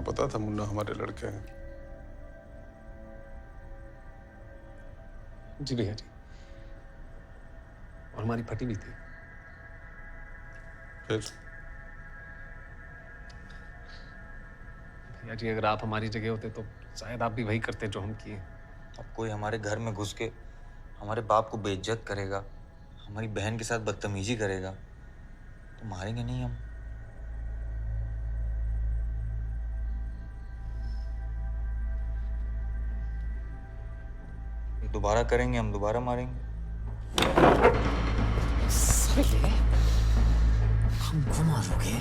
तुम्हें पता था मुन्ना हमारे लड़के हैं? जी भैया जी, और हमारी फटी भी थी। फिर भैया जी, अगर आप हमारी जगह होते तो शायद आप भी वही करते जो हम किए। अब कोई हमारे घर में घुस के हमारे बाप को बेइज्जत करेगा, हमारी बहन के साथ बदतमीजी करेगा, तो मारेंगे नहीं हम। ये दोबारा करेंगे, हम दोबारा मारेंगे। साले, हमको मारोगे?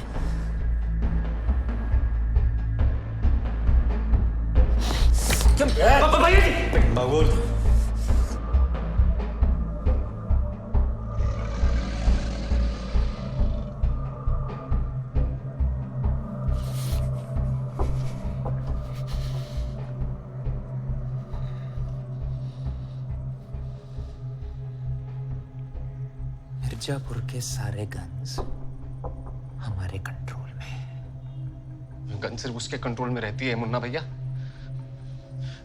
भैया जी! बाबूल। मिर्जापुर के सारे गन्स हमारे कंट्रोल में। गन सिर्फ उसके कंट्रोल में रहती है मुन्ना भैया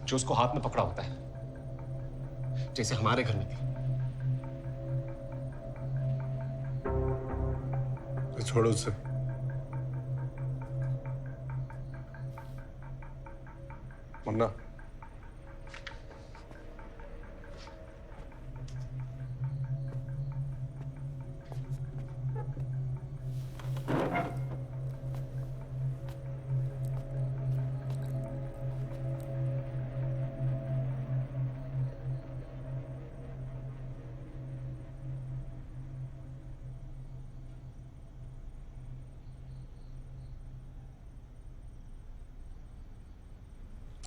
जो उसको हाथ में पकड़ा होता है, जैसे हमारे घर में थी। तो छोड़ो उसे। मुन्ना,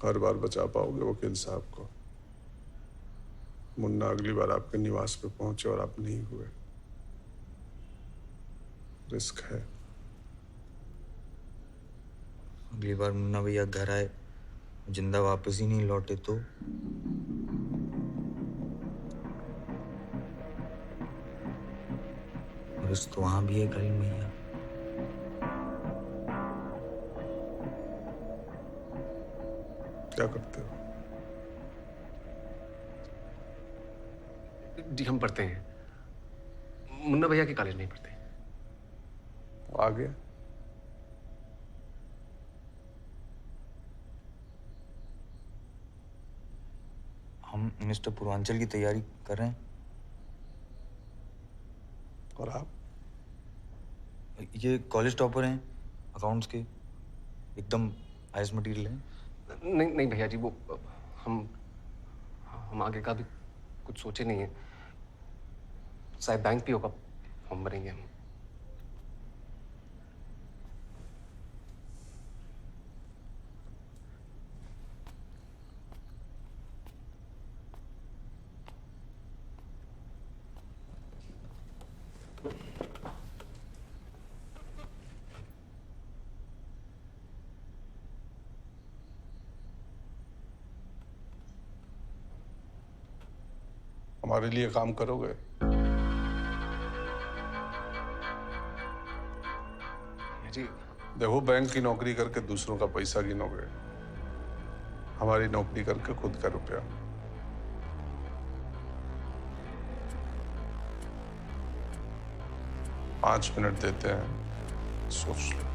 हर बार बचा पाओगे वकील साहब को? मुन्ना अगली बार आपके निवास पे पहुंचे और आप नहीं हुए, रिस्क है। अगली बार मुन्ना भैया घर आए, जिंदा वापस ही नहीं लौटे तो? रिस्क तो वहां भी है करीम भैया। क्या करते हो? जी हम पढ़ते हैं, मुन्ना भैया के कॉलेज नहीं पढ़ते। आगे हम मिस्टर पूर्वांचल की तैयारी कर रहे हैं। और आप? ये कॉलेज टॉपर हैं, अकाउंट्स के, एकदम हाईएस्ट मटेरियल हैं। नहीं नहीं भैया जी, वो हम आगे का भी कुछ सोचे नहीं है। शायद बैंक भी होगा, फॉर्म भरेंगे हम। हमारे लिए काम करोगे? जी देखो, बैंक की नौकरी करके दूसरों का पैसा गिनोगे, हमारी नौकरी करके खुद का रुपया। 5 मिनट देते हैं, सोच लो।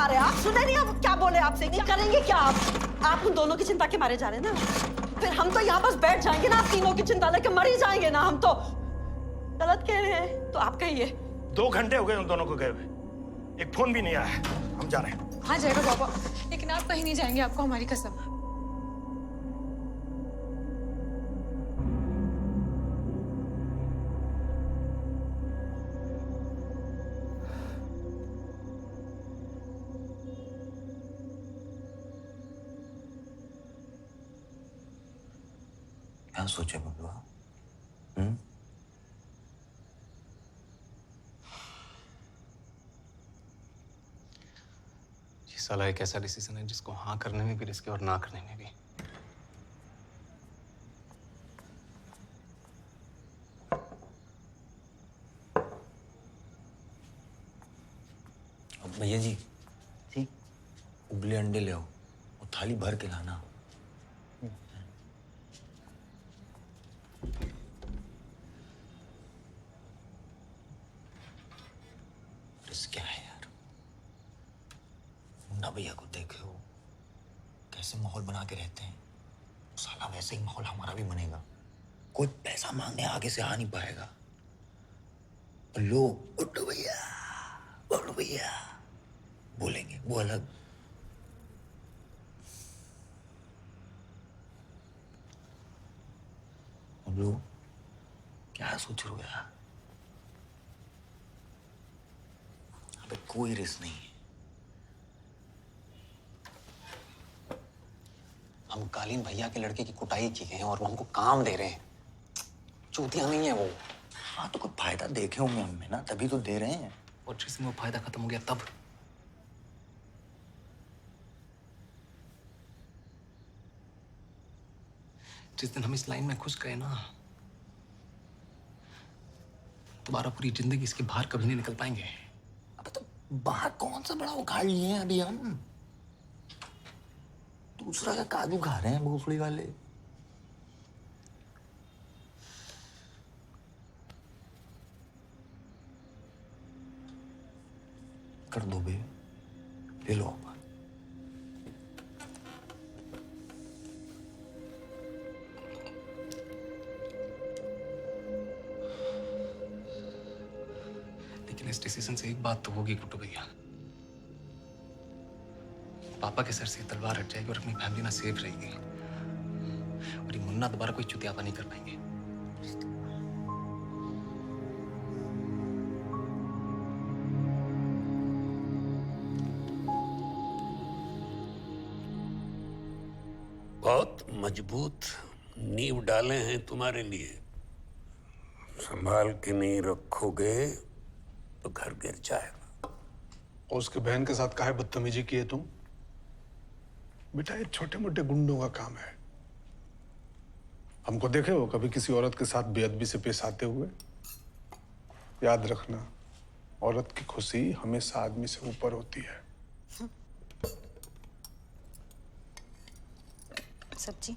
जा रहे हैं? आप सुने नहीं? आप क्या बोले? आपसे नहीं करेंगे क्या? आप उन दोनों की चिंता के मारे जा रहे हैं ना? फिर हम तो यहाँ बस बैठ जाएंगे ना, आप तीनों की चिंता लेके मर ही जाएंगे ना हम तो। गलत कह रहे हैं तो आप कहिए। 2 घंटे हो गए उन दोनों को गए हुए, एक फोन भी नहीं आया है। हम जा रहे हैं। हाँ जाएगा पापा, लेकिन आप कहीं नहीं जाएंगे, आपको हमारी कसम। क्या सोचे बबुआ? ये साला एक ऐसा डिसीजन है जिसको हाँ करने में भी रिस्क है और ना करने में भी। अब भैया जी, ठीक, उबले अंडे ले आओ और थाली भर के लाना। क्या है यार, मुन्ना भैया को देखे हो कैसे माहौल बना के रहते हैं, साला वैसे ही माहौल हमारा भी बनेगा। कोई पैसा मांगने आगे से आ नहीं पाएगा। और लोग उठो भैया बोलेंगे, वो अलग। और लोग क्या सोच रहे हो यार? अबे कोई रिस्क नहीं है। हम कालीन भैया के लड़के की कुटाई की गए हैं और वो हमको काम दे रहे हैं। चूतिया नहीं है वो। हाँ तो कोई फायदा देखे होंगे हमें ना, तभी तो दे रहे हैं। और जिसमें वो फायदा खत्म हो गया तब जिस दिन हम इस लाइन में घुस गए ना, दोबारा पूरी जिंदगी इसके बाहर कभी नहीं निकल पाएंगे। अब तो बाहर कौन सा बड़ा उखाड़ लिए हैं अभी हम? दूसरा का काजू खा रहे हैं भोसड़ी वाले। कर दो बे, ले लो। लेकिन इस डिसीजन से एक बात तो होगी गुड्डू भैया, पापा के सर से तलवार हट जाएगी और अपनी फैमिली ना सेफ रहेगी। और ये मुन्ना दोबारा कोई चुतियापा नहीं कर पाएंगे। बहुत मजबूत नींव डाले हैं तुम्हारे लिए। संभाल के नहीं रखोगे तो घर गिर जाएगा। और उसके बहन के साथ काहे बदतमीजी की है तुम? बेटा ये छोटे मोटे गुंडों का काम है। हमको देखे हो कभी किसी औरत के साथ बेअदबी से पेश आते हुए? याद रखना, औरत की खुशी हमेशा आदमी से ऊपर होती है। सब्जी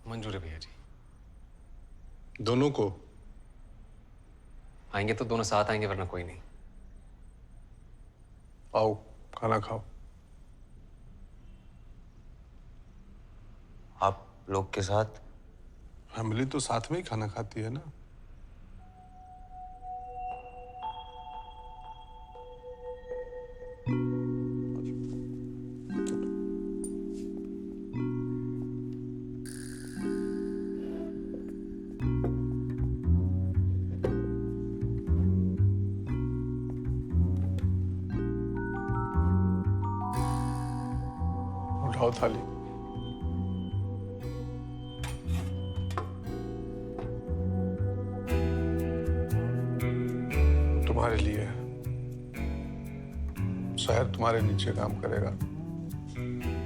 मंजूर है भैया जी। दोनों को? आएंगे तो दोनों साथ आएंगे, वरना कोई नहीं। आओ खाना खाओ। आप लोग के साथ? फैमिली तो साथ में ही खाना खाती है ना। उठाओ थाली। तुम्हारे लिए शहर तुम्हारे नीचे काम करेगा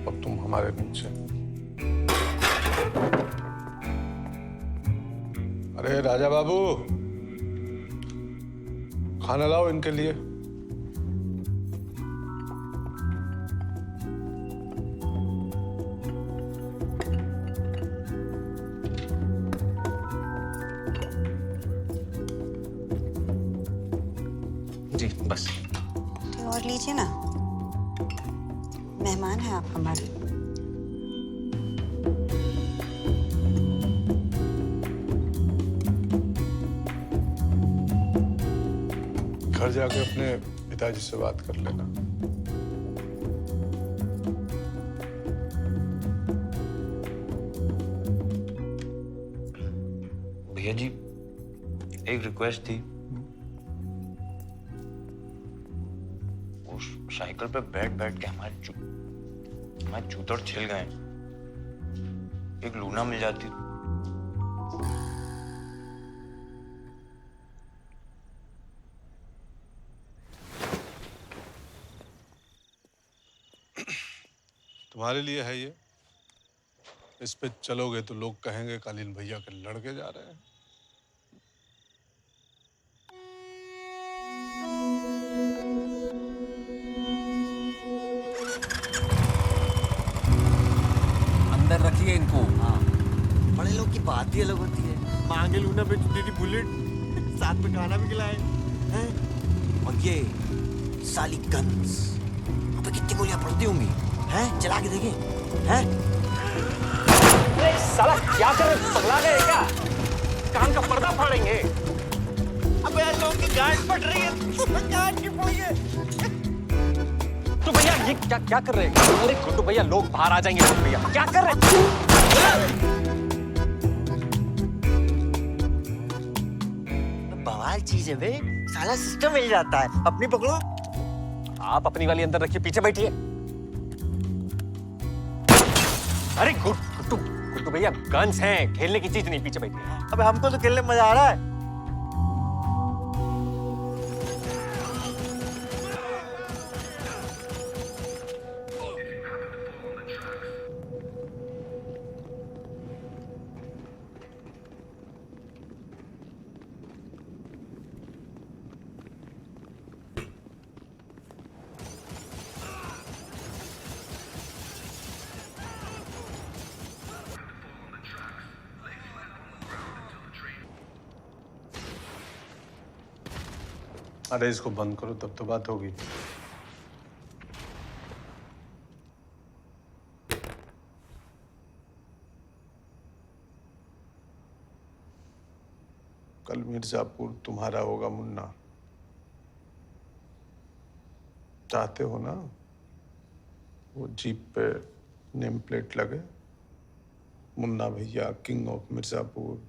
और तुम हमारे नीचे। अरे राजा बाबू, खाना लाओ इनके लिए। बस। और लीजिए ना, मेहमान हैं आप हमारे। घर जाके अपने पिताजी से बात कर लेना। भैया जी, एक रिक्वेस्ट थी। उस साइकिल पे बैठ बैठ के हमारे जूतड़ छिल गए। एक लूना मिल जाती। तुम्हारे लिए है ये। इस पे चलोगे तो लोग कहेंगे कालीन भैया के लड़के जा रहे हैं। अंदर रखिए इनको। हाँ, बड़े लोग की बात ही अलग होती है। मांगे लूना पे दीदी बुलेट, साथ में खाना भी खिलाए हैं। और ये साली गन्स, अबे कितनी गोलियां पड़ती होंगी हैं? चला के देखें हैं? अरे साला क्या कर रहे, पगला गए क्या? कान का पर्दा फाड़ेंगे। अबे लोगों की गांड फट रही है, गांड की पड़ी है। तो भैया ये क्या कर रहे हैं? अरे गुड्डू भैया, लोग बाहर आ जाएंगे। गुड्डू भैया क्या कर रहे हैं? बवाल चीज है बे, साला सिस्टम मिल जाता है। अपनी पकड़ो। आप अपनी वाली अंदर रखिए, पीछे बैठिए। अरे गुड्डू भैया, गन्स हैं, खेलने की चीज नहीं, पीछे बैठिए। अबे हमको तो खेलने में मजा आ रहा है। अरे इसको बंद करो, तब तो बात होगी। कल मिर्जापुर तुम्हारा होगा मुन्ना। चाहते हो ना वो जीप पे नेम प्लेट लगे, मुन्ना भैया किंग ऑफ मिर्जापुर।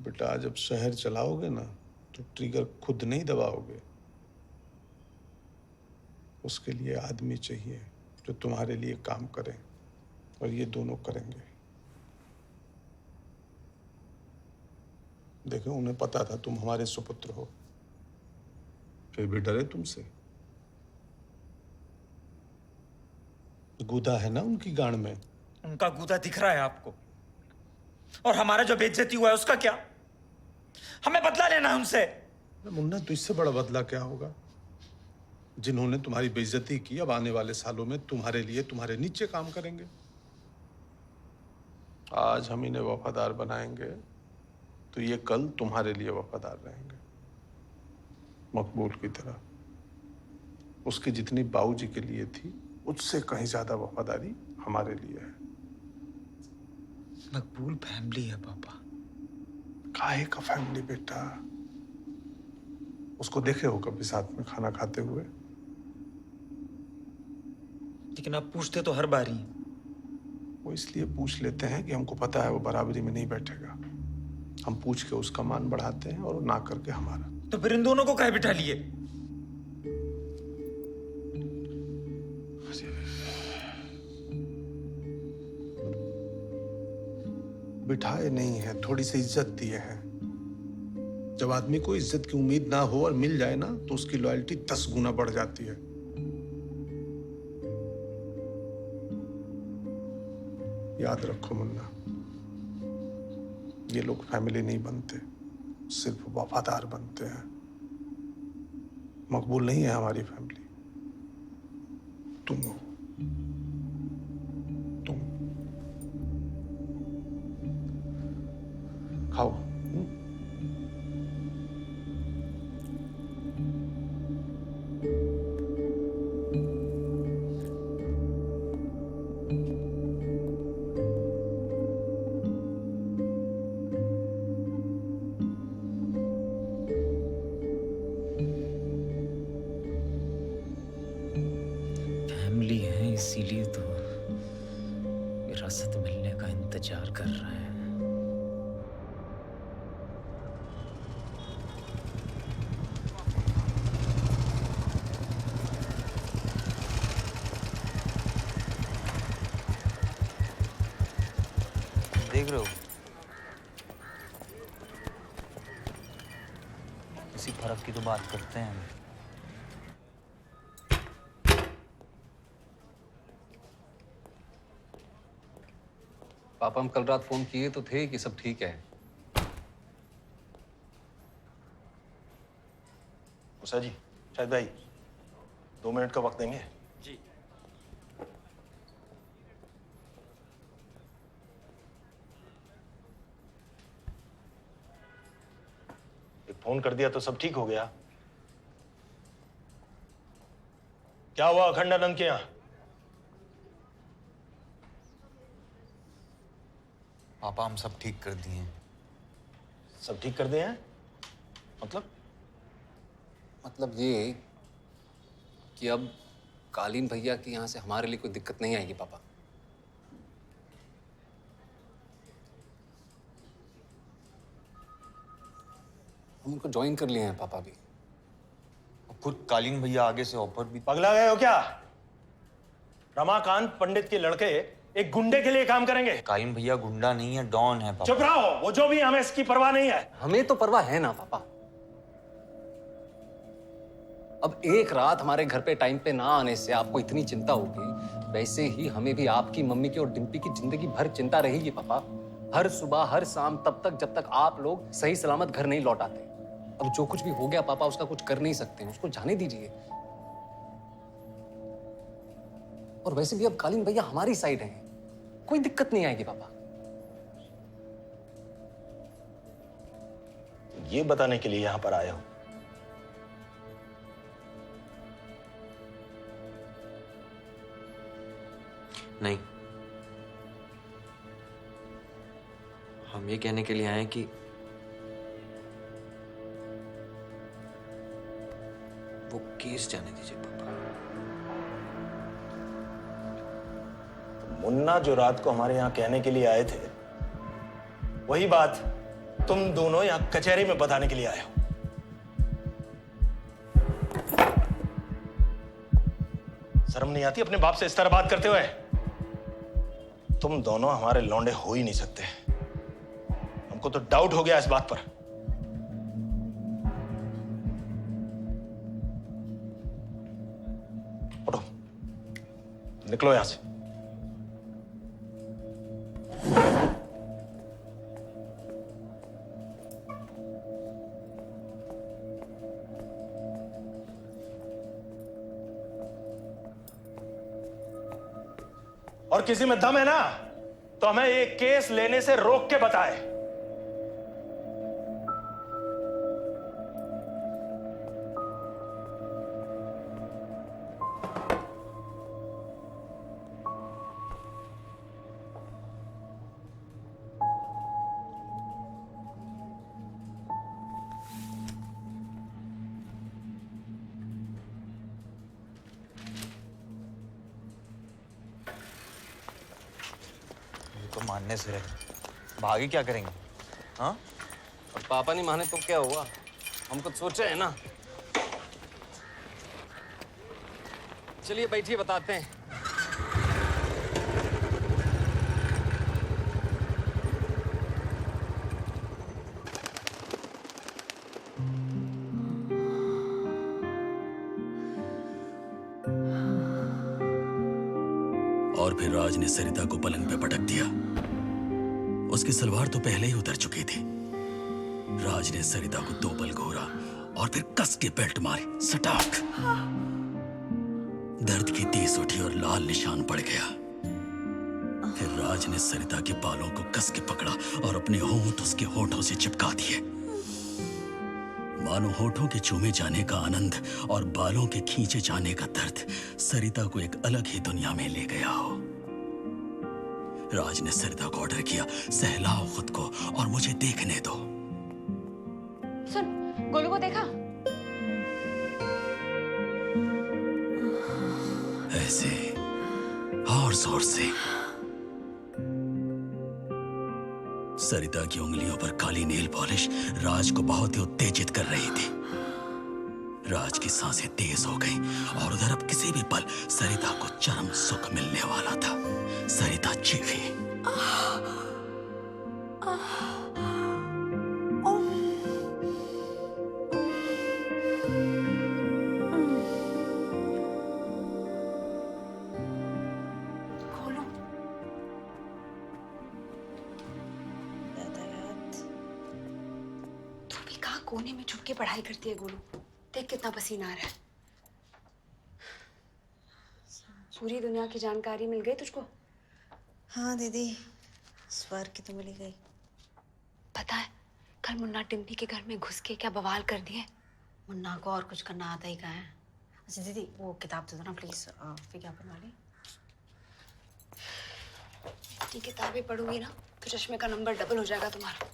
बेटा जब शहर चलाओगे ना तो ट्रिगर खुद नहीं दबाओगे। उसके लिए आदमी चाहिए जो तुम्हारे लिए काम करे, और ये दोनों करेंगे। देखो, उन्हें पता था तुम हमारे सुपुत्र हो, फिर भी डरे तुमसे। गूदा है ना उनकी गांड में। उनका गूदा दिख रहा है आपको, और हमारा जो बेइज्जती हुआ है उसका क्या? हमें बदला लेना है उनसे। मुन्ना, तो इससे बड़ा बदला क्या होगा? जिन्होंने तुम्हारी बेइज्जती की, अब आने वाले सालों में तुम्हारे लिए तुम्हारे नीचे काम करेंगे। आज हम इन्हें वफादार बनाएंगे तो ये कल तुम्हारे लिए वफादार रहेंगे, मकबूल की तरह। उसकी जितनी बाबूजी के लिए थी, उससे कहीं ज्यादा वफादारी हमारे लिए है। मकबूल फैमिली है पापा। काहे का फैमिली बेटा? उसको देखे हो कभी साथ में खाना खाते हुए? लेकिन आप पूछते तो हर बार ही। वो इसलिए पूछ लेते हैं कि हमको पता है वो बराबरी में नहीं बैठेगा। हम पूछ के उसका मान बढ़ाते हैं और ना करके हमारा। तो फिर इन दोनों को काहे बिठा लिए? बिठाए नहीं है, थोड़ी सी इज्जत दिए हैं। जब आदमी को इज्जत की उम्मीद ना हो और मिल जाए ना, तो उसकी लॉयल्टी 10 गुना बढ़ जाती है। याद रखो मुन्ना, ये लोग फैमिली नहीं बनते, सिर्फ वफादार बनते हैं। मकबूल नहीं है हमारी फैमिली, तुम हो। तुम खाओ। रसद मिलने का इंतजार कर रहे हैं। देख रहे हो, इसी फर्क की तो बात करते हैं हम। पापा हम कल रात फोन किए तो थे कि सब ठीक है। उषा जी, शायद भाई 2 मिनट का वक्त देंगे? जी। एक फोन कर दिया तो सब ठीक हो गया? क्या हुआ अखंडानंद के यहाँ? पापा हम सब ठीक कर दिए हैं। सब ठीक कर दिए हैं? मतलब ये कि अब कालीन भैया के यहाँ से हमारे लिए कोई दिक्कत नहीं आएगी पापा। हम उनको ज्वाइन कर लिए हैं पापा भी। खुद कालीन भैया आगे से ऑफर भी। पगला गए हो क्या? रमाकांत पंडित के लड़के एक गुंडे के लिए काम करेंगे? कालीन भैया गुंडा नहीं है, डॉन है पापा। चुप रहो, वो जो भी, हमें इसकी परवाह नहीं है। हमें तो परवाह है ना पापा। अब एक रात हमारे घर पे टाइम पे ना आने से आपको इतनी चिंता होगी, वैसे ही हमें भी आपकी मम्मी की और डिम्पी की जिंदगी भर चिंता रहेगी पापा। हर सुबह हर शाम, तब तक जब तक आप लोग सही सलामत घर नहीं लौट आते। अब जो कुछ भी हो गया पापा, उसका कुछ कर नहीं सकते, उसको जाने दीजिए। और वैसे भी अब कालीन भैया हमारी साइड हैं, कोई दिक्कत नहीं आएगी पापा। ये बताने के लिए यहां पर आए हो? नहीं, हम ये कहने के लिए आए हैं कि वो केस जाने दीजिए पापा। मुन्ना जो रात को हमारे यहां कहने के लिए आए थे, वही बात तुम दोनों यहां कचहरी में बताने के लिए आए हो। शर्म नहीं आती अपने बाप से इस तरह बात करते हुए? तुम दोनों हमारे लौंडे हो ही नहीं सकते। हमको तो डाउट हो गया इस बात पर। उठो, निकलो यहां से। और किसी में दम है ना, तो हमें ये केस लेने से रोक के बताए। तो मानने से रहे, भागे क्या करेंगे? हाँ, और पापा नहीं माने तो क्या हुआ? हम कुछ सोचे हैं ना। चलिए बैठिए, बताते हैं। और फिर राज ने सरिता को पलंग पे पटक दिया। उसकी सलवार तो पहले ही उतर चुकी थी। राज ने सरिता को 2 पल घूरा और फिर कस के बेल्ट मारी, सटाक। दर्द की तीस उठी और लाल निशान पड़ गया। फिर राज ने सरिता के बालों को कस के पकड़ा और अपने होंठ उसके होठों से चिपका दिए। मानो होठों के चूमे जाने का आनंद और बालों के खींचे जाने का दर्द सरिता को एक अलग ही दुनिया में ले गया हो। राज ने सरिता को ऑर्डर किया, सहलाओ खुद को और मुझे देखने दो। सुन, गोलू को देखा? ऐसे और जोर से। सरिता की उंगलियों पर काली नेल पॉलिश राज को बहुत ही उत्तेजित कर रही थी। राज की सांसें तेज हो गईं और उधर अब किसी भी पल सरिता को चरम सुख मिलने वाला था। सरिता चीखी। कोने में छुप के पढ़ाई करती है गोलू। देख कितना पसीना आ रहा है। पूरी दुनिया की जानकारी मिल गई तुझको? हाँ दीदी, स्वर्ग की तो मिल गई। पता है कल मुन्ना टिम्पी के घर में घुस के क्या बवाल कर दिए। मुन्ना को और कुछ करना आता ही कहाँ है। अच्छा दीदी वो किताब दे दो ना प्लीज, विज्ञापन वाली। इतनी किताबें पढ़ोगी ना तो चश्मे का नंबर डबल हो जाएगा तुम्हारा।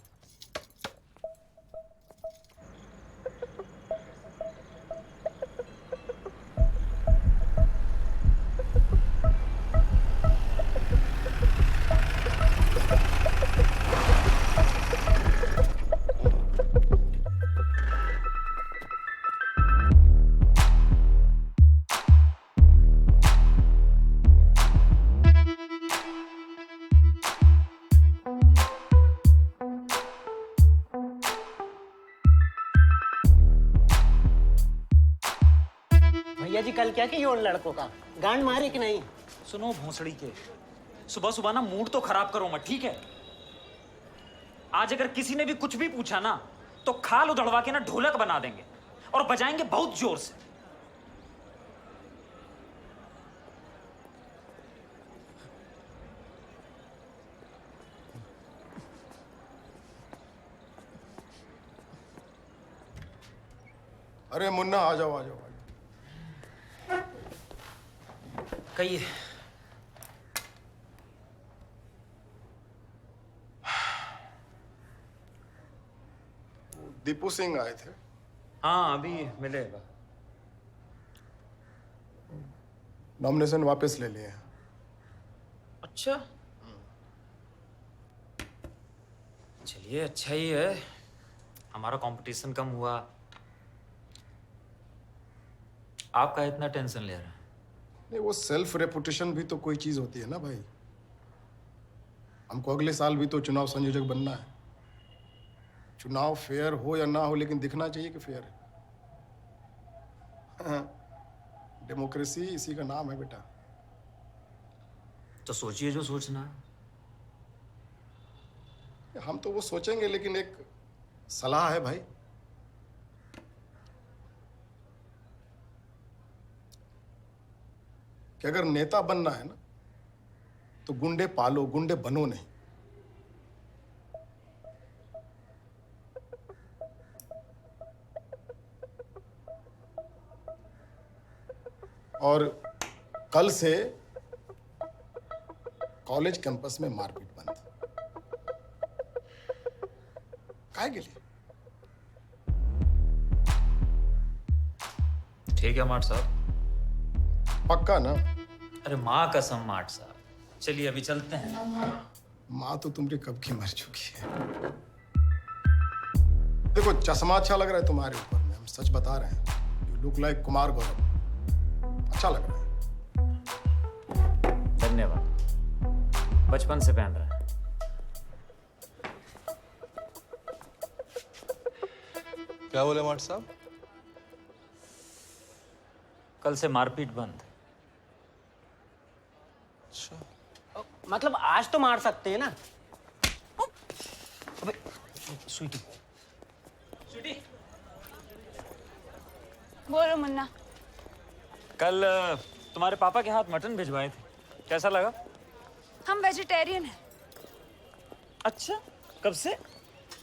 भैया जी कल क्या किया उन लड़कों का? गांड मारे कि नहीं? सुनो भोंसड़ी के, सुबह सुबह ना मूड तो खराब करो मत, ठीक है? आज अगर किसी ने भी कुछ भी पूछा ना तो खाल उधड़वा के ना ढोलक बना देंगे और बजाएंगे बहुत जोर से। अरे मुन्ना आ जाओ आ जाओ। कहिए। दीपू सिंह आए थे। हाँ अभी मिलेगा। नॉमिनेशन वापस ले लिए हैं। अच्छा चलिए अच्छा ही है, हमारा कंपटीशन कम हुआ। आपका इतना टेंशन ले रहे हैं? नहीं वो सेल्फ रेपुटेशन भी तो कोई चीज होती है ना भाई। हमको अगले साल भी तो चुनाव संयोजक बनना है। चुनाव फेयर हो या ना हो लेकिन दिखना चाहिए कि फेयर है। डेमोक्रेसी इसी का नाम है बेटा। तो सोचिए जो सोचना है। हम तो वो सोचेंगे लेकिन एक सलाह है भाई। कि अगर नेता बनना है ना तो गुंडे पालो, गुंडे बनो नहीं। और कल से कॉलेज कैंपस में मारपीट बंद। काहे के लिए? ठीक है मार्ट साहब। पक्का ना? अरे माँ कसम मार्ट साहब, चलिए अभी चलते हैं। माँ तो तुमरी कब की मर चुकी है। देखो चश्मा अच्छा लग रहा है तुम्हारे ऊपर में, हम सच बता रहे हैं। You look like Kumar Gaurav. अच्छा लग रहा है। धन्यवाद, बचपन से पहन रहा है। क्या बोले मार्ट साहब? कल से मारपीट बंद। अच्छा मतलब आज तो मार सकते हैं ना? अबे स्वीटी। स्वीटी बोलो मुन्ना। कल तुम्हारे पापा के हाथ मटन भिजवाए थे, कैसा लगा? हम वेजिटेरियन हैं। अच्छा कब से?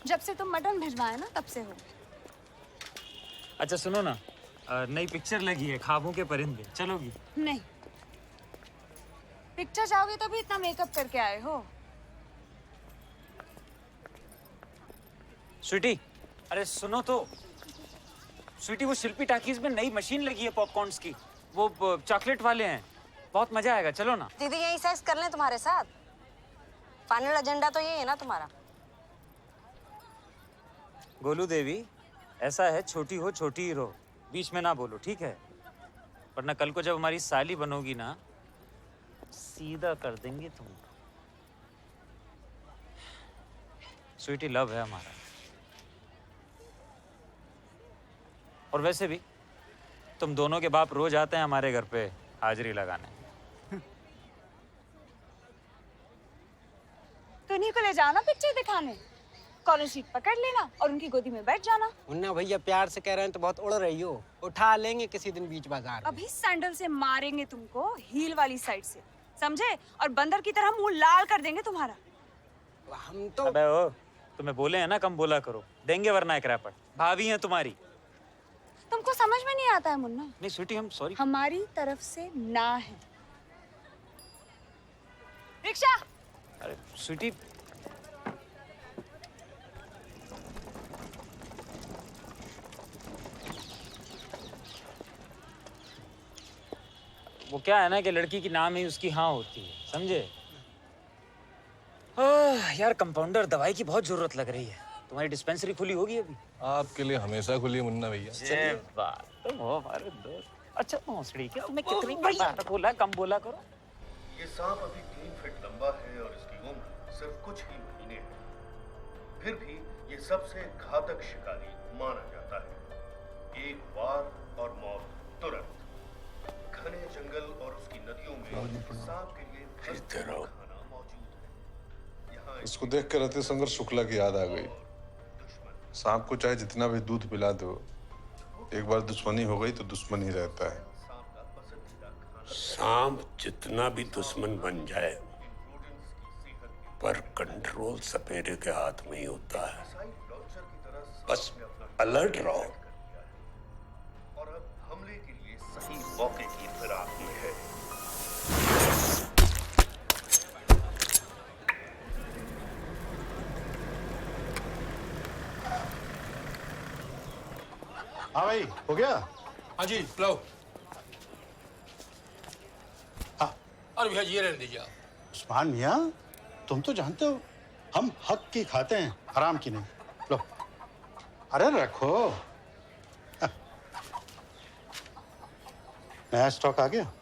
जब से तुम मटन भिजवाए ना तब से हो। अच्छा सुनो ना, नई पिक्चर लगी है ख्वाबों के परिंदे, चलोगी? नहीं, पिक्चर जाओगे तो भी इतना मेकअप करके आए हो। स्वीटी अरे सुनो तो। स्वीटी वो शिल्पी टाकीज में नई मशीन लगी है पॉपकॉर्न्स की, वो चॉकलेट वाले हैं, बहुत मजा आएगा, चलो ना। दीदी यही सेक्स कर लें तुम्हारे साथ? फाइनल एजेंडा तो यही है ना तुम्हारा? गोलू देवी, ऐसा है, छोटी हो छोटी ही रहो, बीच में ना बोलो, ठीक है? वरना कल को जब हमारी साली बनोगी ना, सीधा कर देंगे तुम। स्वीटी लव है हमारा। और वैसे भी तुम दोनों के बाप रोज आते हैं हमारे घर पे हाजिरी लगाने। तो इन्हीं को ले जाना पिक्चर दिखाने, कॉर्नर सीट पकड़ लेना और उनकी गोदी में बैठ जाना। मुन्ना भैया प्यार से कह रहे हैं तो बहुत उड़ रही हो, उठा लेंगे किसी दिन बीच बाजार में। अभी सैंडल से मारेंगे तुमको, हील वाली साइड से, समझे? और बंदर की तरह मुंह लाल कर देंगे तुम्हारा। हम तो अबे ओ, तुम्हें बोले हैं ना कम बोला करो, देंगे वरना एक रैपट। भाभी हैं तुम्हारी। तुमको समझ में नहीं आता है मुन्ना? नहीं स्वीटी, हम सॉरी। हमारी तरफ से ना है। रिक्शा। अरे स्वीटी, वो क्या है ना कि लड़की की नाम ही उसकी हाँ होती है, समझे? यार कंपाउंडर, दवाई की बहुत जरूरत लग रही है। तुम्हारी डिस्पेंसरी खुली होगी अभी? आपके लिए हमेशा खुली है मुन्ना भैया। ये बात तुम हो हमारे दोस्त। अच्छा भोंसड़ी, क्या मैं कितनी बार बोला कम बोला करो। ये सांप अभी 3 फीट लंबा है और इसकी उम्र सिर्फ कुछ ही महीने है। फिर भी ये सबसे घातक शिकारी माना जाता है। एक वार और मौत तुरंत। घने जंगल और उसकी नदियों में सांप के लिए खाना मौजूद है। यहाँ इसको देख कर रति शंकर शुक्ला की याद आ गई। सांप को चाहे जितना भी दूध पिला दो, एक बार दुश्मनी हो गई तो दुश्मन ही रहता है। सांप जितना भी दुश्मन बन जाए, पर कंट्रोल सपेरे के हाथ में ही होता है। बस अलर्ट रहो। और अब हमले के लिए सही मौके की फिराक में है। हाँ भाई, हो गया? हाँ जी, लो। हाँ, और भैया ये रहने दीजिए आप। उस्मान मियाँ, तुम तो जानते हो हम हक की खाते हैं, हराम की नहीं। लो, अरे रखो। नया स्टॉक आ गया?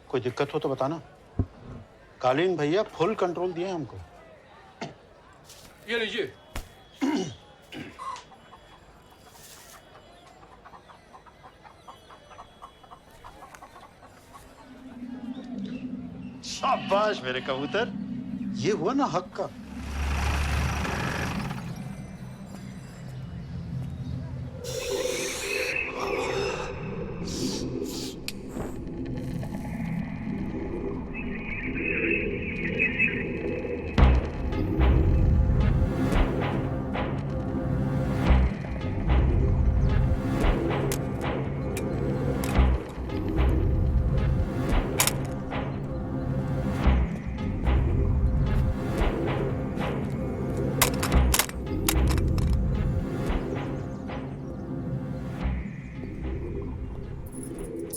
कोई दिक्कत हो तो बताना। कालीन भैया फुल कंट्रोल दिए हमको। ये लीजिए। शाबाश मेरे कबूतर, ये हुआ ना हक का।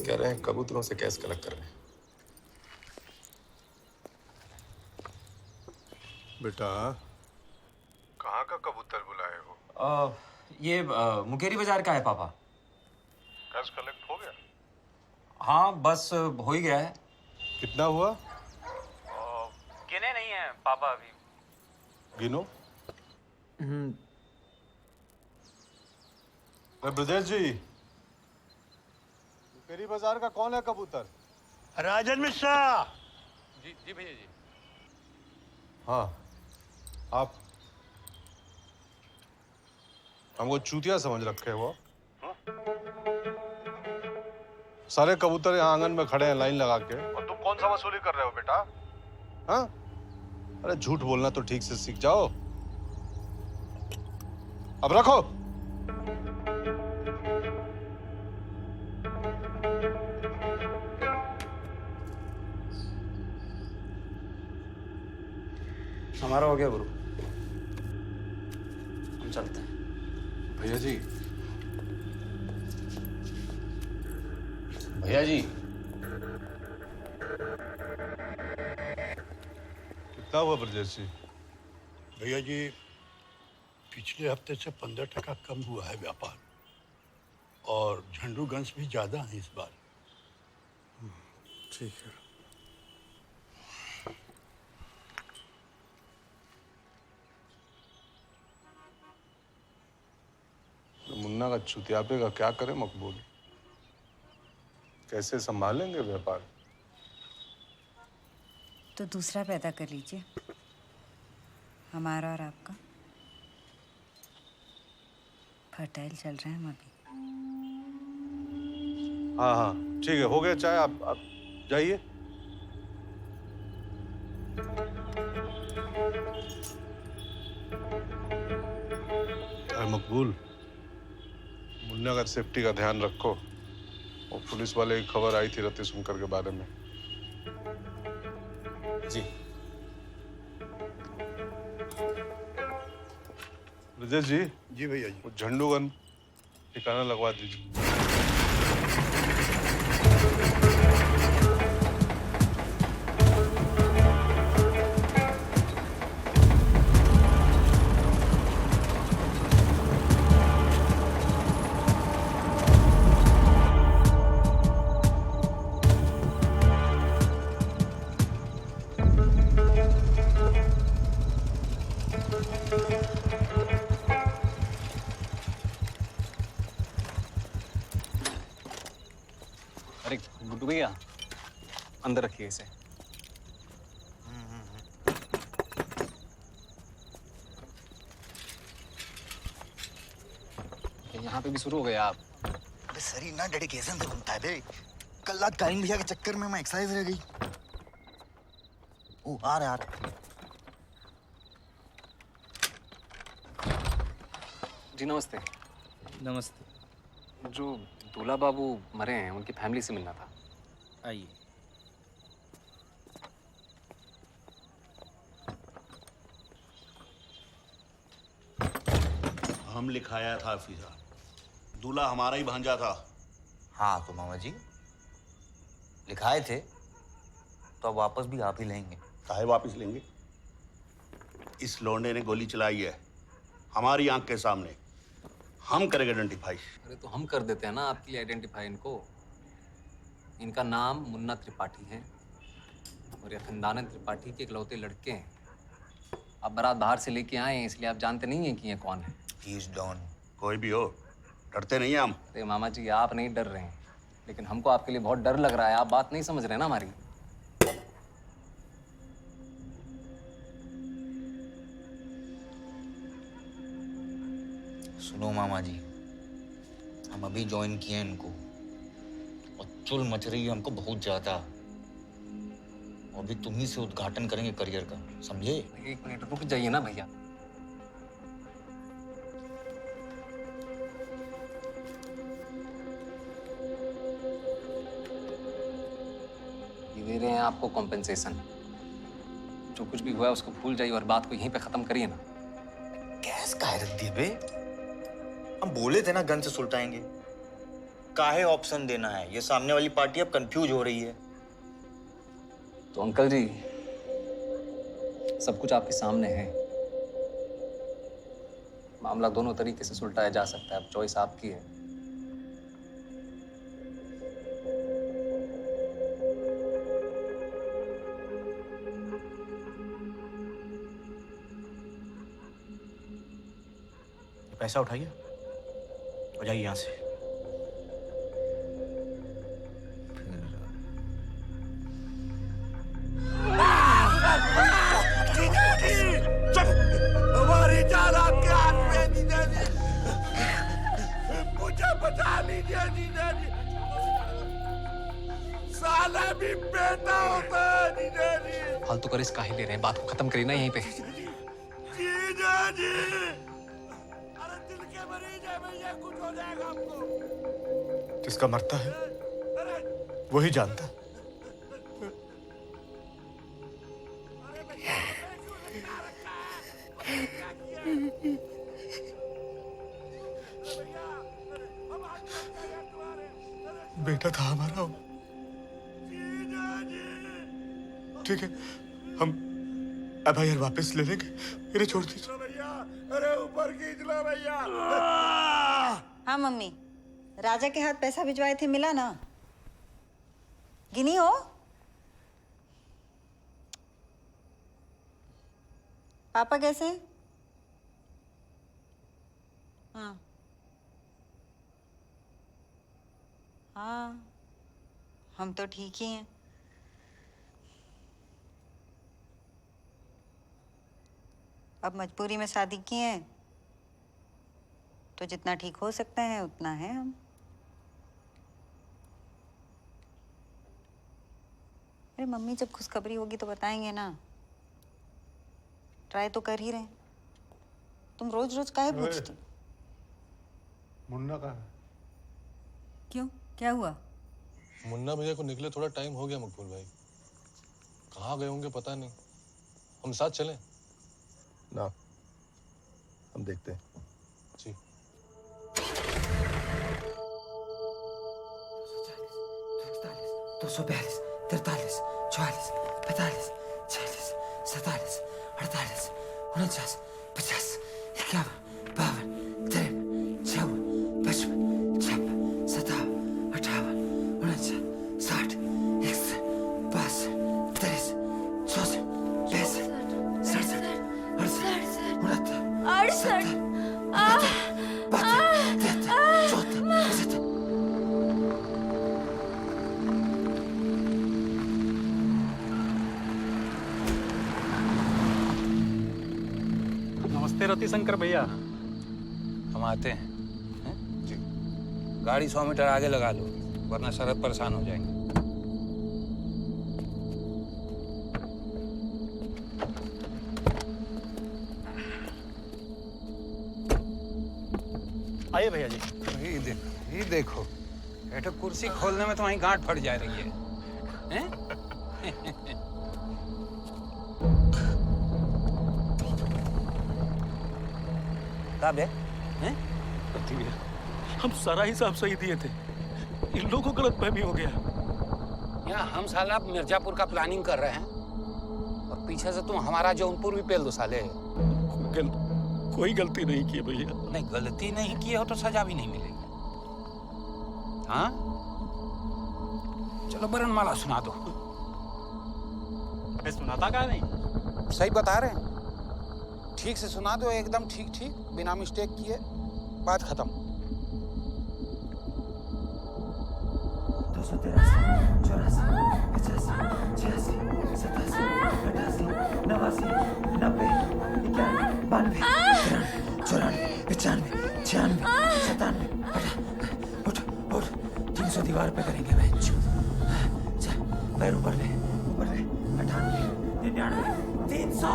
कह रहे हैं कबूतरों से कैश कलेक्ट कर रहे हैं। बेटा, कहाँ का कबूतर बुलाए हो? ये मुकेरी बाजार का है पापा। कैश कलेक्ट हो गया? हाँ बस हो ही गया है। कितना हुआ? गिने नहीं है पापा अभी। गिनो। ब्रजेश जी, मुकेरी बाजार का कौन है कबूतर? राजन मिश्रा। जी जी भैया जी। हाँ, आप हमको चूतिया समझ रखे हो। सारे कबूतर यहाँ आंगन में खड़े हैं लाइन लगा के, और तुम कौन सा वसूली कर रहे हो बेटा? हाँ? अरे झूठ बोलना तो ठीक से सीख जाओ। अब रखो। हमारा हो गया गुरु, हम चलते हैं। भैया जी, भैया जी, क्या हुआ ब्रजेश जी? भैया जी, पिछले हफ्ते से 15% कम हुआ है व्यापार, और झंडूगंज भी ज्यादा है इस बार। ठीक है। तो मुन्ना का चुतियापे का क्या करें मकबूल? कैसे संभालेंगे व्यापार? तो दूसरा पैदा कर लीजिए, हमारा और आपका। फर्टाइल चल रहे हैं हम अभी। हाँ हाँ ठीक है, हो गया चाय। आप जाइए। अरे मकबूल, मुन्ना का सेफ्टी का ध्यान रखो। वो पुलिस वाले की खबर आई थी रतीश शंकर के बारे में। जी। ब्रजेश जी। जी भैया जी। वो झंडूगन ठिकाना लगवा दीजिए। अरे गुड्डू भैया, अंदर रखिए इसे। यहाँ पे भी शुरू हो गए आप? अबे शरीर ना डेडिकेशन से घूमता है बे। कल रात कालीन भैया के चक्कर में मैं एक्सरसाइज रह गई। ओ आ रहा जी नमस्ते। नमस्ते। जो दूल्हा बाबू मरे हैं, उनकी फैमिली से मिलना था। आइए। हम लिखाया था फिजा, दूल्हा हमारा ही भांजा था। हाँ तो मामा जी लिखाए थे, तो अब वापस भी आप ही लेंगे। काहे वापस लेंगे? इस लौंडे ने गोली चलाई है हमारी आंख के सामने। हम करेंगे आइडेंटिफाई। अरे तो हम कर देते हैं ना आपके लिए आइडेंटिफाई इनको। इनका नाम मुन्ना त्रिपाठी है और ये खंदानन त्रिपाठी के इकलौते लड़के हैं। आप बारात बाहर से लेके आए हैं, इसलिए आप जानते नहीं हैं कि ये कौन है। He is don. कोई भी हो, डरते नहीं हैं हम। अरे मामा जी, आप नहीं डर रहे हैं, लेकिन हमको आपके लिए बहुत डर लग रहा है। आप बात नहीं समझ रहे ना हमारी। सुनो मामा जी, हम अभी ज्वाइन किए हैं इनको और चुल मच रही है हमको बहुत ज्यादा। और अभी तुम ही से उद्घाटन करेंगे करियर का, समझे? एक मिनट रुक जाइए ना भैया। ये दे रहे हैं आपको कॉम्पेंसेशन। जो कुछ भी हुआ है उसको भूल जाइए और बात को यहीं पे खत्म करिए ना। गैस काहे रख दिए बे? हम बोले थे ना गन से सुलटाएंगे। काहे ऑप्शन देना है? ये सामने वाली पार्टी अब कंफ्यूज हो रही है। तो अंकल जी, सब कुछ आपके सामने है। मामला दोनों तरीके से सुलटाया जा सकता है, अब चॉइस आपकी है। पैसा उठाइए और जाइए यहाँ से। हमारी जान आपके हाथ में जीजा जी। मुझे बचा लीजिए जीजा जी। साला भी बेटा होता है जीजा जी। फालतू कर इसका ही ले रहे हैं, बात को खत्म करिए ना यहीं पे। जीजा जी, अरे दिल के मरीज है भैया, कुछ हो जाएगा आपको। जिसका मरता है वही जानता है। बेटा था हमारा वो। ठीक है, हम अब यार वापस ले लेंगे, मेरे छोड़ दीजिए भैया। अरे ऊपर खींच लो भैया। हाँ मम्मी, राजा के हाथ पैसा भिजवाए थे, मिला ना? गिनी हो? पापा कैसे? हाँ हाँ, हम तो ठीक ही हैं। अब मजबूरी में शादी की है तो जितना ठीक हो सकते हैं उतना है हम। अरे मम्मी, जब खुशखबरी होगी तो बताएंगे ना। ट्राई तो कर ही रहे। तुम रोज रोज काहे पूछते? मुन्ना कहाँ है? क्यों, क्या हुआ? मुन्ना भैया को निकले थोड़ा टाइम हो गया मकबूल भाई। कहाँ गए होंगे पता नहीं। हम साथ चलें? ना, हम देखते हैं। जी। 242, 43, 44, 45, 46, 47, 48, 49, 50, 51, 52, 53, 54, 55, 56, 57, 58, 59, 60, 61, 62, 63, 67, 68, 69, नमस्ते रतिशंकर भैया। हम आते हैं। जी। गाड़ी 100 मीटर आगे लगा लो, वरना शरद परेशान हो जाएंगे। आइए भैया जी। ये देखो बैठो, कुर्सी खोलने में तो वहीं गांठ फट जा रही है, हैं? कब है? हम सारा हिसाब सही दिए थे, इन लोगों को गलतफहमी हो गया। यहाँ हम साला मिर्जापुर का प्लानिंग कर रहे हैं और पीछे से तुम हमारा जौनपुर भी पेल दो साले। कोई गलती नहीं की भैया। नहीं, गलती नहीं की हो तो सजा भी नहीं मिलेगी। हाँ, चलो बरनमाला सुना दो। मैं सुनाता क्या नहीं? सही बता रहे हैं, ठीक से सुना दो, एकदम ठीक ठीक, बिना मिस्टेक किए। बात खत्म। 283, 84, 85, 86, 87, 88, 89, 90, 91, 92, 93, 94, 95, 96, 97, उठ 300 दीवार पे करेंगे मैच। पैर ऊपर ले, 98, 99, 300।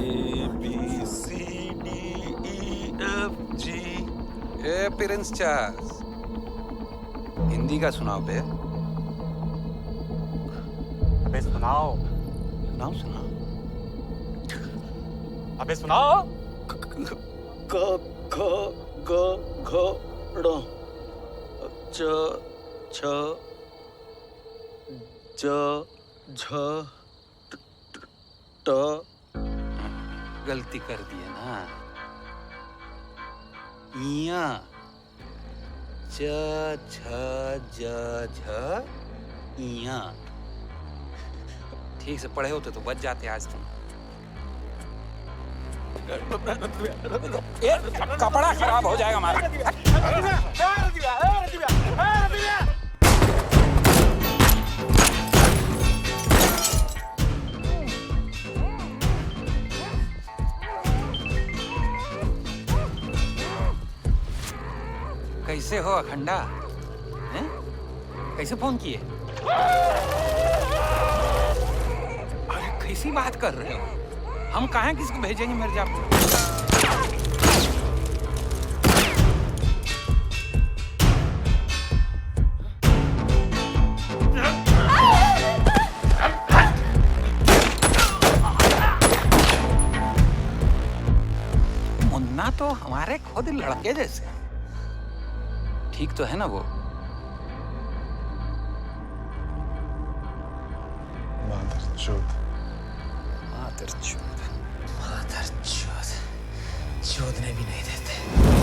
A B C D E F G। A Prince Charles, Hindi का सुनाओ बे। अबे सुनाओ। सुनाओ। अबे सुनाओ। क ख ग घ ड़ च छ ज झ ट। गलती कर दिए ना। इया च छ ज झ इया। ठीक से पढ़े होते तो बच जाते आज तुम। ये कपड़ा खराब हो जाएगा हमारा। कैसे हो अखंडा? हैं? कैसे फोन किए? अरे कैसी बात कर रहे हो? हम कहाँ किसको भेजेंगे मिर्जापुर? मुन्ना तो हमारे खुद लड़के जैसे। ठीक तो है ना वो? मादरचोद। हाँ मादर चोद चोदने भी नहीं देते।